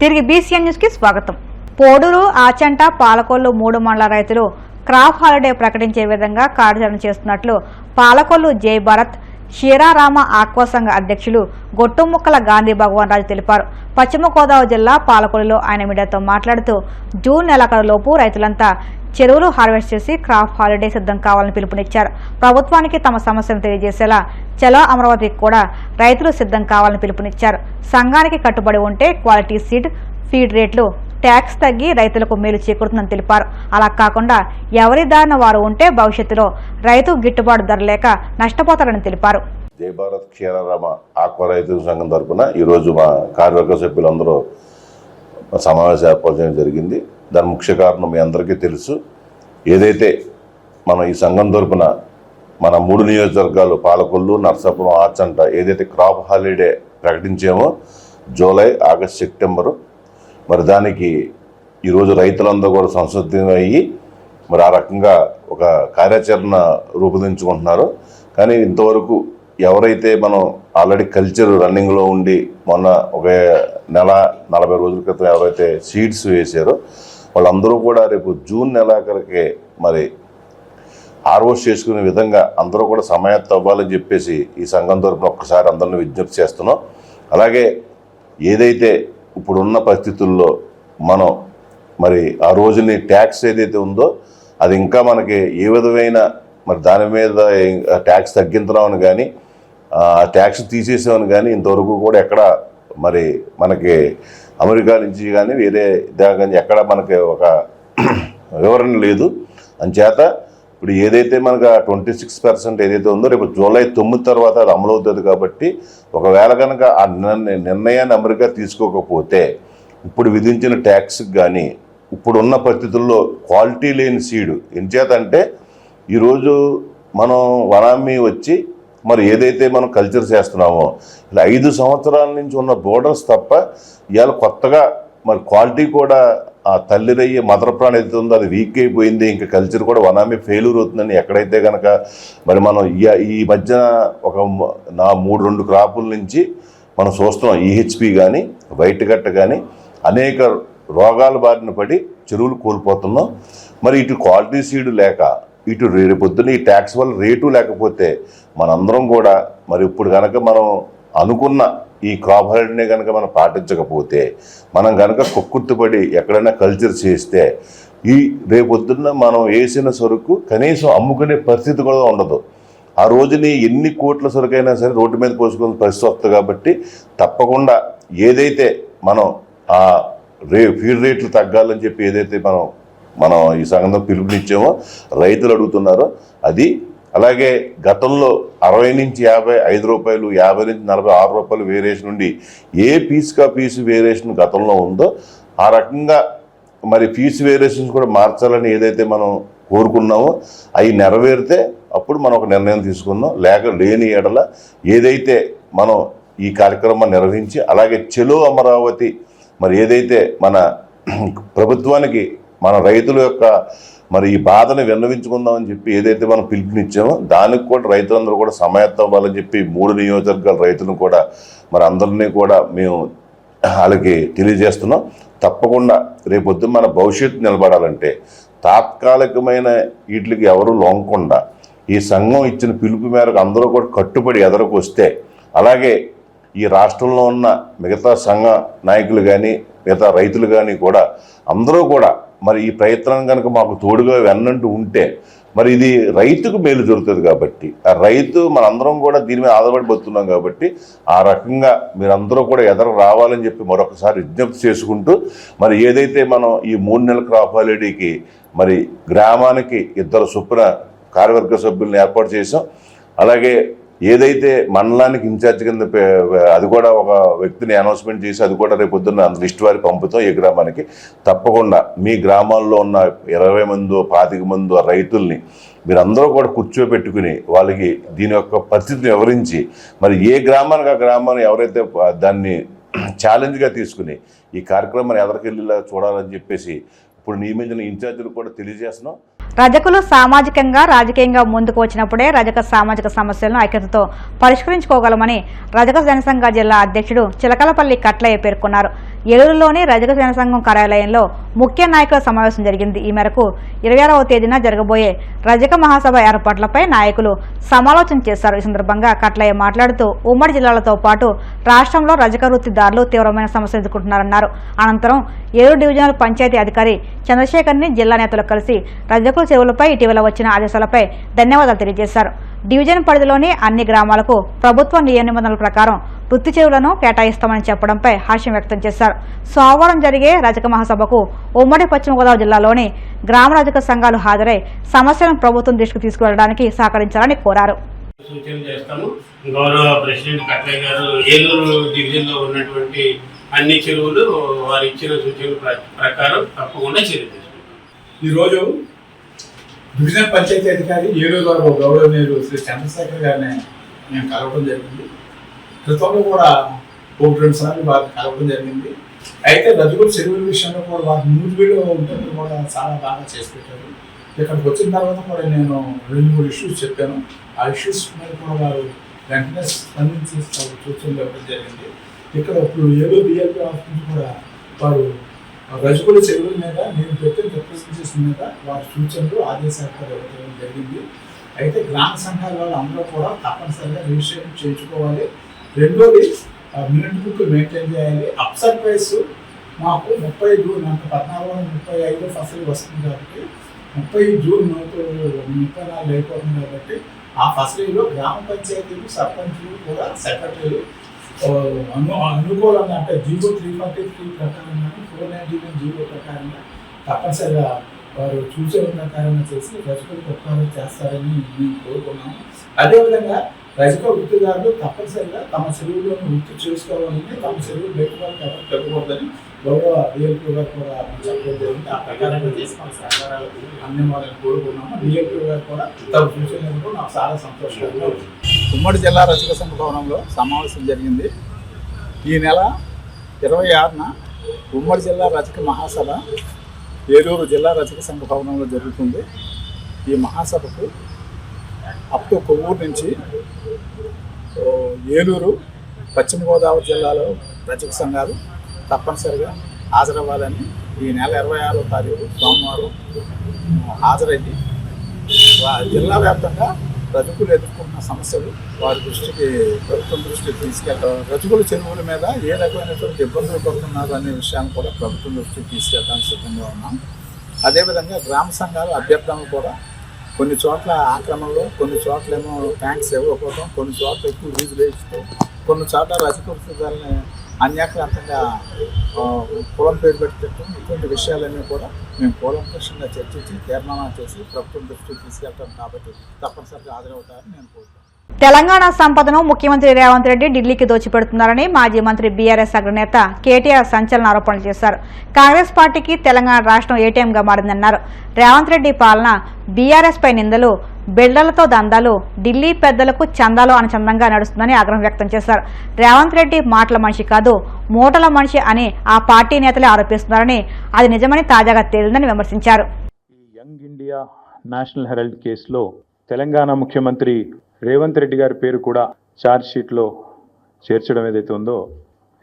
తిరిగి BCN news కి స్వాగతం. పోడూరు, ఆచంట, పాలకొల్లు 3 మండల రైతులు క్రాప్ హాలిడే ప్రకటించే విధంగా కార్యాచరణ చేస్తున్నట్లు పాలకొల్లు జై భారత్ శ్రీరామ ఆక్వా సంఘ అధ్యక్షులు గొట్టుముక్కల గాంధీ భగవాన్ రాజు తెలిపారు. పశ్చిమ గోదావరి జిల్లా పాలకొల్లులో ఆయన మీడియాతో మాట్లాడుతూ జూన్ నెలాఖరులోపు రైతులంతా చెరువులు హార్వెస్ట్ చేసి క్రాప్ హాలిడే సిద్ధం కావాలని పిలుపునిచ్చారు. ప్రభుత్వానికి తమ సమస్యను తెలియజేసేలా చలో అమరావతికి కూడా రైతులు సిద్ధం కావాలని పిలుపునిచ్చారు. సంఘానికి కట్టుబడి ఉంటే క్వాలిటీ సీడ్, ఫీడ్ రేట్లు, ట్యాక్స్ తగ్గి రైతులకు మేలు చేకూరుతుందని తెలిపారు. అలా కాకుండా ఎవరి దారిన వారు ఉంటే భవిష్యత్తులో రైతు గిట్టుబాటు ధర లేక నష్టపోతారని తెలిపారు. జై భారత్ క్షీరారామ ఆక్వా రైతు సంఘం తరఫున ఈరోజు మా కార్యవర్గ సభ్యులందరూ సమావేశం ఏర్పాటు చేయడం జరిగింది. దాని ముఖ్య కారణం మీ అందరికీ తెలుసు. ఏదైతే మనం ఈ సంఘం తరఫున మన 3 నియోజకవర్గాలు పాలకొల్లు, నర్సాపురం, ఆచంట ఏదైతే క్రాప్ హాలిడే ప్రకటించామో జూలై, ఆగస్ట్, సెప్టెంబరు, మరి దానికి ఈరోజు రైతులందరూ కూడా సంసిద్ధమయ్యి మరి ఆ రకంగా ఒక కార్యాచరణ రూపొందించుకుంటున్నారు. కానీ ఇంతవరకు ఎవరైతే మనం ఆల్రెడీ కల్చర్ రన్నింగ్లో ఉండి మొన్న ఒక నెల 40 రోజుల క్రితం ఎవరైతే సీడ్స్ వేసారో వాళ్ళందరూ కూడా రేపు జూన్ నెలాఖరికి మరి హార్వెస్ట్ చేసుకునే విధంగా అందరూ కూడా సమాయత్తం అవ్వాలని చెప్పేసి ఈ సంఘం తరపున ఒక్కసారి అందరిని విజ్ఞప్తి చేస్తున్నాం. అలాగే ఏదైతే ఇప్పుడున్న పరిస్థితుల్లో మనం మరి ఆ రోజుని ట్యాక్స్ ఏదైతే ఉందో అది ఇంకా మనకి ఏ విధమైన మరి దాని మీద ట్యాక్స్ తగ్గించడం కానీ ట్యాక్స్ తీసేసామని కానీ ఇంతవరకు కూడా ఎక్కడ మరి మనకి అమెరికా నుంచి కానీ వేరే కానీ ఎక్కడ మనకి ఒక వివరణ లేదు. అంచేత ఇప్పుడు ఏదైతే మనకు 26% ఏదైతే ఉందో రేపు జూలై 9 తర్వాత అది అమలవుతుంది. కాబట్టి ఒకవేళ కనుక ఆ నిర్ణయాన్ని అమెరికా తీసుకోకపోతే ఇప్పుడు విధించిన ట్యాక్స్కి కానీ ఇప్పుడున్న పరిస్థితుల్లో క్వాలిటీ లేని సీడు ఎంచేత అంటే ఈరోజు మనం వనామీ వచ్చి మరి ఏదైతే మనం కల్చర్ చేస్తున్నామో ఇలా 5 సంవత్సరాల నుంచి ఉన్న బోర్డర్స్ తప్ప ఇవాళ కొత్తగా మరి క్వాలిటీ కూడా ఆ తల్లిరయ్యే మదర్ ప్రాణం ఏదైతే ఉందో అది వీక్ అయిపోయింది. ఇంకా కల్చర్ కూడా వనామీ ఫెయిల్యూర్ అవుతుందని ఎక్కడైతే కనుక మరి మనం ఈ మధ్యన ఒక 2 క్రాపుల నుంచి మనం చూస్తున్నాం. ఈహెచ్పి కానీ వైట్ గట్ట కానీ అనేక రోగాల బారిన పడి చెరువులు కోల్పోతున్నాం. మరి ఇటు క్వాలిటీ సీడ్ లేక ఇటు పొద్దున్న ఈ ట్యాక్స్ వల్ల రేటు లేకపోతే మనందరం కూడా మరి ఇప్పుడు కనుక మనం అనుకున్న ఈ క్రాప్ హాలిడేనే కనుక మనం పాటించకపోతే మనం కనుక కొక్కుర్తుపడి ఎక్కడైనా కల్చర్ చేస్తే ఈ రేపొద్దున్న మనం వేసిన సరుకు కనీసం అమ్ముకునే పరిస్థితి కూడా ఉండదు. ఆ రోజుని ఎన్ని కోట్ల సరుకైనా సరే రోడ్డు మీద పోసుకునే పరిస్థితి వస్తుంది. కాబట్టి తప్పకుండా ఏదైతే మనం ఆ ఫీడ్ రేట్లు తగ్గాలని చెప్పి ఏదైతే మనం ఈ సంఘంలో పిలుపునిచ్చామో రైతులు అడుగుతున్నారో అది. అలాగే గతంలో 60 నుంచి 55 రూపాయలు, 50 నుంచి 46 రూపాయలు వేరియేషన్ ఉండి ఏ పీసు వేరియేషన్ గతంలో ఉందో ఆ రకంగా మరి ఫీజు వేరియేషన్స్ కూడా మార్చాలని ఏదైతే మనం కోరుకున్నామో అవి నెరవేరితే అప్పుడు మనం ఒక నిర్ణయం తీసుకుందాం. లేని ఎడల ఏదైతే మనం ఈ కార్యక్రమాన్ని నిర్వహించి అలాగే చెలో అమరావతి మరి ఏదైతే మన ప్రభుత్వానికి మన రైతుల యొక్క మరి ఈ బాధను విన్నవించుకుందామని చెప్పి ఏదైతే మనం పిలుపునిచ్చామో దానికి కూడా రైతులందరూ కూడా సమాయత్తం అవ్వాలని చెప్పి 3 నియోజకవర్గాల రైతులను కూడా మరి అందరినీ కూడా మేము వాళ్ళకి తెలియజేస్తున్నాం. తప్పకుండా రేపొద్దు మన భవిష్యత్తు నిలబడాలంటే తాత్కాలికమైన వీటికి ఎవరు లొంగకుండా ఈ సంఘం ఇచ్చిన పిలుపు మేరకు అందరూ కూడా కట్టుబడి ఎదరకు వస్తే అలాగే ఈ రాష్ట్రంలో ఉన్న మిగతా సంఘ నాయకులు కానీ మిగతా రైతులు కానీ కూడా అందరూ కూడా మరి ఈ ప్రయత్నం కనుక మాకు తోడుగా వెన్నంటూ ఉంటే మరి ఇది రైతుకు మేలు జరుగుతుంది. కాబట్టి ఆ రైతు మనందరం కూడా దీని మీద ఆధారపడి బతున్నాం. కాబట్టి ఆ రకంగా మీరందరూ కూడా ఎదరు రావాలని చెప్పి మరొకసారి విజ్ఞప్తి చేసుకుంటూ మరి ఏదైతే మనం ఈ 3 నెలల క్రాప్ హాలిడేకి మరి గ్రామానికి 2 చొప్పున కార్యవర్గ సభ్యులను ఏర్పాటు చేసాం. అలాగే ఏదైతే మండలానికి ఇన్ఛార్జ్ కింద అది కూడా ఒక వ్యక్తిని అనౌన్స్మెంట్ చేసి అది కూడా రేపు పొద్దున్న లిస్ట్ వారి పంపుతాం. ఏ గ్రామానికి తప్పకుండా మీ గ్రామాల్లో ఉన్న 20 మందో 25 మందో రైతుల్ని మీరందరూ కూడా కూర్చోబెట్టుకుని వాళ్ళకి దీని యొక్క పరిస్థితిని వివరించి మరి ఏ గ్రామానికి ఆ గ్రామాన్ని ఎవరైతే దాన్ని ఛాలెంజ్గా తీసుకుని ఈ కార్యక్రమాన్ని ఎదరికెళ్ళేలా చూడాలని చెప్పేసి ఇప్పుడు నియమించిన ఇన్ఛార్జీలు కూడా తెలియజేస్తున్నాం. రజకులు సామాజికంగా రాజకీయంగా ముందుకు వచ్చినప్పుడే రజక సామాజిక సమస్యలను ఐక్యతతో పరిష్కరించుకోగలమని రజక జనసంఘ జిల్లా అధ్యక్షుడు చిలకలపల్లి కట్లయ్య పేర్కొన్నారు. ఏలూరులోని రజక జనసంఘం కార్యాలయంలో ముఖ్య నాయకుల సమావేశం జరిగింది. ఈ మేరకు 26వ తేదీన జరగబోయే రజక మహాసభ ఏర్పాట్లపై నాయకులు సమాలోచన చేశారు. ఈ సందర్భంగా కట్లయ్య మాట్లాడుతూ ఉమ్మడి జిల్లాలతో పాటు రాష్ట్రంలో రజక వృత్తిదారులు తీవ్రమైన సమస్యలు ఎదుర్కొంటున్నారన్నారు. అనంతరం ఏలూరు డివిజనల్ పంచాయతీ అధికారి చంద్రశేఖర్ని జిల్లా నేతలు కలిసి రజకుల చెరువులపై ఇటీవల వచ్చిన ఆదేశాలపై ధన్యవాదాలు తెలియజేశారు. డివిజన్ పరిధిలోని అన్ని గ్రామాలకు ప్రభుత్వ నియమనిబంధనల ప్రకారం వృత్తి చెరువులను కేటాయిస్తామని చెప్పడంపై హర్షం వ్యక్తం చేశారు. సోమవారం జరిగే రజక మహాసభకు ఉమ్మడి పశ్చిమ గోదావరి జిల్లాలోని గ్రామ రజక సంఘాలు హాజరై సమస్యలను ప్రభుత్వం దృష్టికి తీసుకువెళ్లడానికి సహకరించాలని కోరారు. సూచనలు చేస్తాము. గౌరవ ప్రెసిడెంట్ కట్లయ్య గారు ఏలూరు డివిజన్లో ఉన్నటువంటి అన్ని చెరువులు వారు ఇచ్చిన సూచనల ప్రకారం తప్పకుండా చర్య తీసుకుంటాం. ఈరోజు డివిజన్ పంచాయతీ అధికారి ఏలూరు వారు గౌరవనీయులు శ్రీ చంద్రశేఖర్ గారిని మేము కలవడం జరిగింది. గతంలో కూడా 1-2 సార్లు వారిని కలవడం జరిగింది. అయితే రజకుల చెరువుల విషయంలో కూడా వారి మూడులో ఉంటుంది కూడా చాలా బాగా చేసి పెట్టారు. ఇక్కడికి వచ్చిన తర్వాత కూడా నేను 2-3 ఇష్యూస్ చెప్పాను. ఆ ఇష్యూస్ మీద కూడా వారు వెంటనే స్పందించి సూచనలు ఇవ్వడం జరిగింది. ఇక్కడ ఇప్పుడు ఏలూరు డిఎల్పీ ఆఫీస్ నుంచి కూడా వారు రజకుల చెరువుల మీద నేను పెట్టిన రిప్రజెంటేషన్ మీద వారి సూచనలు ఆదేశాలు కూడా ఇవ్వడం జరిగింది. అయితే గ్రామ సంఘాల వాళ్ళు అందరూ కూడా తప్పనిసరిగా రిజిస్ట్రేషన్ చేయించుకోవాలి. రెండోది మినిట్ బుక్ మెయింటైన్ చేయాలి. అప్సర్ ప్రైస్ మాకు 30 జూన్ అంటే 14-35 ఫసలు వస్తుంది కాబట్టి 30 జూన్ 34 అయిపోతుంది కాబట్టి ఆ ఫసలీలో గ్రామ పంచాయతీలు సర్పంచులు కూడా సెక్రటరీలు అనుకూలంగా అంటే 0343 ప్రకారంగా 491 జీవో ప్రకారంగా తప్పనిసరిగా వారు సూచన ప్రకారంగా చేసి రజకులకు ఉపకారం చేస్తారని మేము కోరుకున్నాము. అదేవిధంగా రజక వృత్తిదారులు తప్పనిసరిగా తమ చెరువులో వృత్తి చేసుకోవాలని తమ చెరువులు పెట్టుకోవాలని ఎవరు పెట్టకూడదని గౌరవ డిఎల్పీ గారు కూడా చెప్పడం జరిగింది. ఆ ప్రకారంగా తీసుకున్న సహకారాలు అన్ని వాళ్ళని కోరుకున్నాము. డిఎల్పీ గారు కూడా తమ సూచనలు నాకు చాలా సంతోషంగా ఉంది. ఉమ్మడి జిల్లా రజక సంఘ భవనంలో సమావేశం జరిగింది. ఈ నెల 26న ఉమ్మడి జిల్లా రజక మహాసభ ఏలూరు జిల్లా రజక సంఘ భవనంలో జరుగుతుంది. ఈ మహాసభకు అప్ టు కొవ్వూరు నుంచి ఏలూరు పశ్చిమ గోదావరి జిల్లాలో రజక సంఘాలు తప్పనిసరిగా హాజరవ్వాలని ఈ నెల 26వ తారీఖు సోమవారం హాజరైంది. జిల్లా వ్యాప్తంగా రజకులు ఎదుర్కొంటున్న సమస్యలు వారి దృష్టికి ప్రభుత్వం దృష్టికి తీసుకెళ్తారు. రజకుల చెరువుల మీద ఏ రకమైనటువంటి ఇబ్బందులు పడుతున్నారు అనే విషయాన్ని కూడా ప్రభుత్వం దృష్టికి తీసుకెళ్ళడానికి సిద్ధంగా ఉన్నాం. అదేవిధంగా గ్రామ సంఘాలు అభ్యర్థనలు కూడా కొన్ని చోట్ల ఆక్రమణలో, కొన్ని చోట్లేమో ట్యాంక్స్ ఇవ్వకపోవడం, కొన్ని చోట్ల ఎక్కువ లీజులు వేసుకోవడం, కొన్ని చోట్ల రజకులని అన్యాక్రాంతంగా పొలం పేరు పెట్టడం, ఇటువంటి విషయాలన్నీ కూడా మేము కూలంకషంగా చర్చించి తీర్మానాలు చేసి ప్రభుత్వం దృష్టికి తీసుకెళ్తాం కాబట్టి తప్పనిసరిగా హాజరవుతారని నేను కోరుతాను. తెలంగాణ సంపదను ముఖ్యమంత్రి రేవంత్ రెడ్డి ఢిల్లీకి దోచిపెడుతున్నారని మాజీ మంత్రి బీఆర్ఎస్ అగ్రనేత కేటీఆర్ సంచలన ఆరోపణలు చేశారు. కాంగ్రెస్ పార్టీకి తెలంగాణ రాష్ట్రం ఏటీఎంగా మారిందన్నారు. రేవంత్ రెడ్డి పాలన బీఆర్ఎస్ పై నిందలు, బిల్డర్లతో దందాలు, ఢిల్లీ పెద్దలకు చందాలు అనుచందంగా నడుస్తుందని ఆగ్రహం వ్యక్తం చేశారు. రేవంత్ రెడ్డి మాటల మనిషి కాదు, మూటల మనిషి అని ఆ పార్టీ నేతలే ఆరోపిస్తున్నారని, అది నిజమని తాజాగా తేలిందని విమర్శించారు. యంగ్ ఇండియా నేషనల్ హెరాల్డ్ కేసులో తెలంగాణ ముఖ్యమంత్రి రేవంత్ రెడ్డి గారి పేరు కూడా ఛార్జ్ షీట్లో చేర్చడం ఏదైతే ఉందో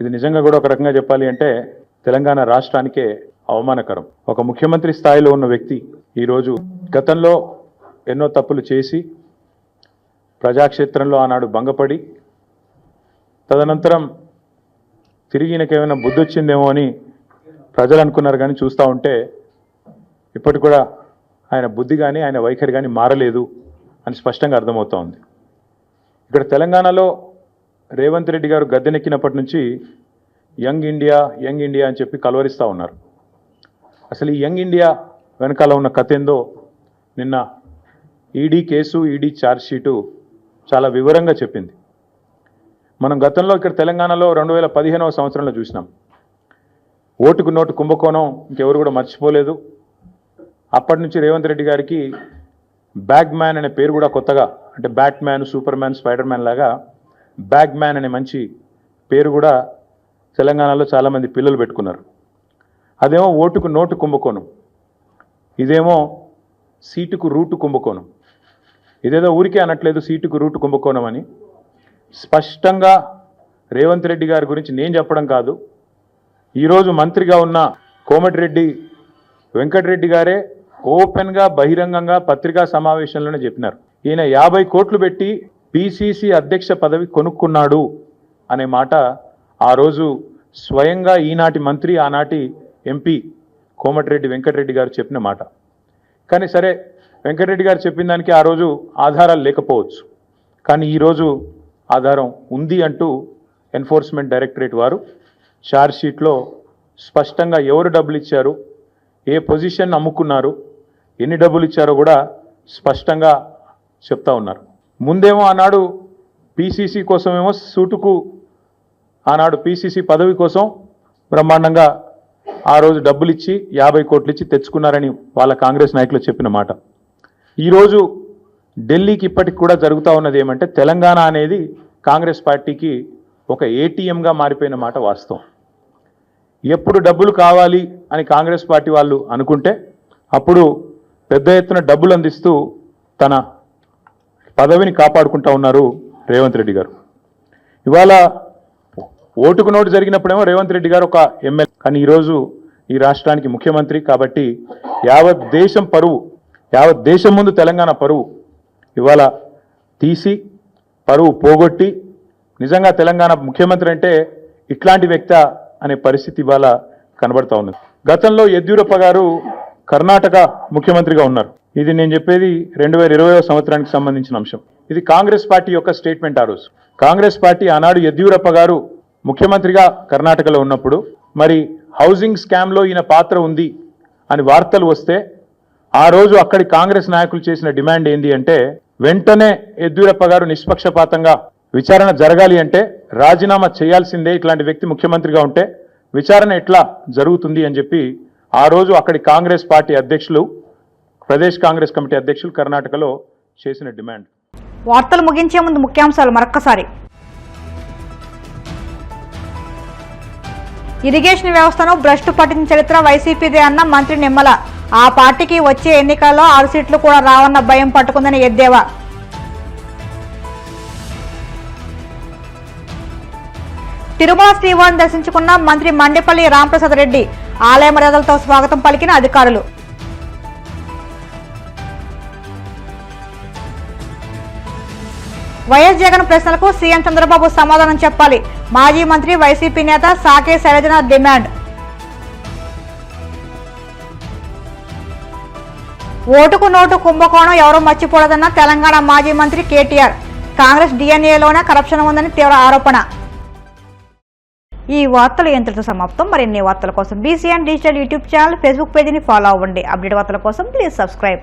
ఇది నిజంగా కూడా ఒక రకంగా చెప్పాలి అంటే తెలంగాణ రాష్ట్రానికే అవమానకరం. ఒక ముఖ్యమంత్రి స్థాయిలో ఉన్న వ్యక్తి ఈరోజు గతంలో ఎన్నో తప్పులు చేసి ప్రజాక్షేత్రంలో ఆనాడు భంగపడి తదనంతరం తిరిగి ఈయనకేమైనా బుద్ధి వచ్చిందేమో అని ప్రజలు అనుకున్నారు. కానీ చూస్తూ ఉంటే ఇప్పటికి కూడా ఆయన బుద్ధి కానీ ఆయన వైఖరి కానీ మారలేదు అని స్పష్టంగా అర్థమవుతూ ఉంది. ఇక్కడ తెలంగాణలో రేవంత్ రెడ్డి గారు గద్దెనెక్కినప్పటి నుంచి యంగ్ ఇండియా అని చెప్పి కలవరిస్తూ ఉన్నారు. అసలు ఈ యంగ్ ఇండియా వెనకాల ఉన్న కథ ఏందో నిన్న ED case, ED charge sheet చాలా వివరంగా చెప్పింది. మనం గతంలో ఇక్కడ తెలంగాణలో 2015వ సంవత్సరంలో చూసినాం. ఓటుకు నోటు కుంభకోణం ఇంకెవరు కూడా మర్చిపోలేదు. అప్పటి నుంచి రేవంత్ రెడ్డి గారికి బ్యాగ్ మ్యాన్ అనే పేరు కూడా కొత్తగా, అంటే bat man, super man, spider man లాగా బ్యాగ్ మ్యాన్ అనే మంచి పేరు కూడా తెలంగాణలో చాలామంది పిల్లలు పెట్టుకున్నారు. అదేమో ఓటుకు నోటు కుంభకోణం, ఇదేమో సీటుకు రూటు కుంభకోణం. ఇదేదో ఊరికే అనట్లేదు సీటుకు రూటు కుంభకోణం అని. స్పష్టంగా రేవంత్ రెడ్డి గారి గురించి నేను చెప్పడం కాదు, ఈరోజు మంత్రిగా ఉన్న కోమటిరెడ్డి వెంకటరెడ్డి గారే ఓపెన్గా బహిరంగంగా పత్రికా సమావేశంలోనే చెప్పినారు, ఈయన 50 కోట్లు పెట్టి పిసిసి అధ్యక్ష పదవి కొనుక్కున్నాడు అనే మాట ఆ రోజు స్వయంగా ఈనాటి మంత్రి ఆనాటి ఎంపీ కోమటిరెడ్డి వెంకటరెడ్డి గారు చెప్పిన మాట. కానీ సరే, వెంకటరెడ్డి గారు చెప్పిన దానికి ఆ రోజు ఆధారాలు లేకపోవచ్చు, కానీ ఈరోజు ఆధారం ఉంది అంటూ ఎన్ఫోర్స్మెంట్ డైరెక్టరేట్ వారు ఛార్జ్షీట్లో స్పష్టంగా ఎవరు డబ్బులు ఇచ్చారు, ఏ పొజిషన్ అమ్ముకున్నారు, ఎన్ని డబ్బులు ఇచ్చారో కూడా స్పష్టంగా చెప్తా ఉన్నారు. ముందేమో ఆనాడు పిసిసి కోసమేమో సూటుకు ఆనాడు పిసిసి పదవి కోసం బ్రహ్మాండంగా ఆ రోజు డబ్బులు ఇచ్చి 50 కోట్లు ఇచ్చి తెచ్చుకున్నారని వాళ్ళ కాంగ్రెస్ నాయకులు చెప్పిన మాట. ఈరోజు ఢిల్లీకి ఇప్పటికి కూడా జరుగుతూ ఉన్నది ఏమంటే, తెలంగాణ అనేది కాంగ్రెస్ పార్టీకి ఒక ఏటీఎంగా మారిపోయిన మాట వాస్తవం. ఎప్పుడు డబ్బులు కావాలి అని కాంగ్రెస్ పార్టీ వాళ్ళు అనుకుంటే అప్పుడు పెద్ద ఎత్తున డబ్బులు అందిస్తూ తన పదవిని కాపాడుకుంటా ఉన్నారు రేవంత్ రెడ్డి గారు. ఇవాళ ఓటుకు నోటు జరిగినప్పుడేమో రేవంత్ రెడ్డి గారు ఒక ఎమ్మెల్యే, కానీ ఈరోజు ఈ రాష్ట్రానికి ముఖ్యమంత్రి కాబట్టి యావత్ దేశం పరువు, యావత్ దేశం ముందు తెలంగాణ పరువు ఇవాళ తీసి పరువు పోగొట్టి నిజంగా తెలంగాణ ముఖ్యమంత్రి అంటే ఇట్లాంటి వ్యక్తి అనే పరిస్థితి ఇవాళ కనబడతా ఉన్నది. గతంలో యడ్యూరప్ప గారు కర్ణాటక ముఖ్యమంత్రిగా ఉన్నారు. ఇది నేను చెప్పేది 2020 సంవత్సరానికి సంబంధించిన అంశం. ఇది కాంగ్రెస్ పార్టీ యొక్క స్టేట్మెంట్. ఆ రోజు కాంగ్రెస్ పార్టీ ఆనాడు యడ్యూరప్ప గారు ముఖ్యమంత్రిగా కర్ణాటకలో ఉన్నప్పుడు మరి హౌసింగ్ స్కామ్లో ఈయన పాత్ర ఉంది అని వార్తలు వస్తే ఆ రోజు అక్కడి కాంగ్రెస్ నాయకులు చేసిన డిమాండ్ ఏంది అంటే, వెంటనే యడ్యూరప్ప గారు నిష్పక్షపాతంగా విచారణ జరగాలి అంటే రాజీనామా చేయాల్సిందే, ఇట్లాంటి వ్యక్తి ముఖ్యమంత్రిగా ఉంటే విచారణ ఎట్లా జరుగుతుంది అని చెప్పి ఆ రోజు అక్కడి కాంగ్రెస్ పార్టీ అధ్యక్షులు, ప్రదేశ్ కాంగ్రెస్ కమిటీ అధ్యక్షులు కర్ణాటకలో చేసిన డిమాండ్. వార్తలు ముగించే ముందు ముఖ్యాంశాలు మరొక్కసారి. ఇరిగేషన్ వ్యవస్థను భ్రష్టు పట్టించిన చరిత్ర వైసీపీదే అన్న మంత్రి నిమ్మల. ఆ పార్టీకి వచ్చే ఎన్నికల్లో 6 సీట్లు కూడా రావన్న భయం పట్టుకుందని ఎద్దేవా. తిరుమల శ్రీవారిని దర్శించుకున్న మంత్రి మండేపల్లి రాంప్రసాద్ రెడ్డి. ఆలయ మర్యాదలతో స్వాగతం పలికిన అధికారులు. వైఎస్ జగన్ ప్రశ్నలకు సీఎం చంద్రబాబు సమాధానం చెప్పాలి. మాజీ మంత్రి వైసీపీ నేత సాకే శైలజనాథ్ డిమాండ్. ఓటుకు నోటు కుంభకోణం ఎవరూ మర్చిపోలేదన్న తెలంగాణ మాజీ మంత్రి కేటీఆర్. కాంగ్రెస్ డిఎన్ఏలోనే కరప్షన్ ఉందని తీవ్ర ఆరోపణ. ఈ వార్తలు ఎంతటితో సమాప్తం. మరిన్ని వార్తల కోసం BCN digital YouTube channel, Facebook పేజీని ఫాలో అవ్వండి. అప్డేట్ వార్తల కోసం ప్లీజ్ సబ్స్క్రైబ్.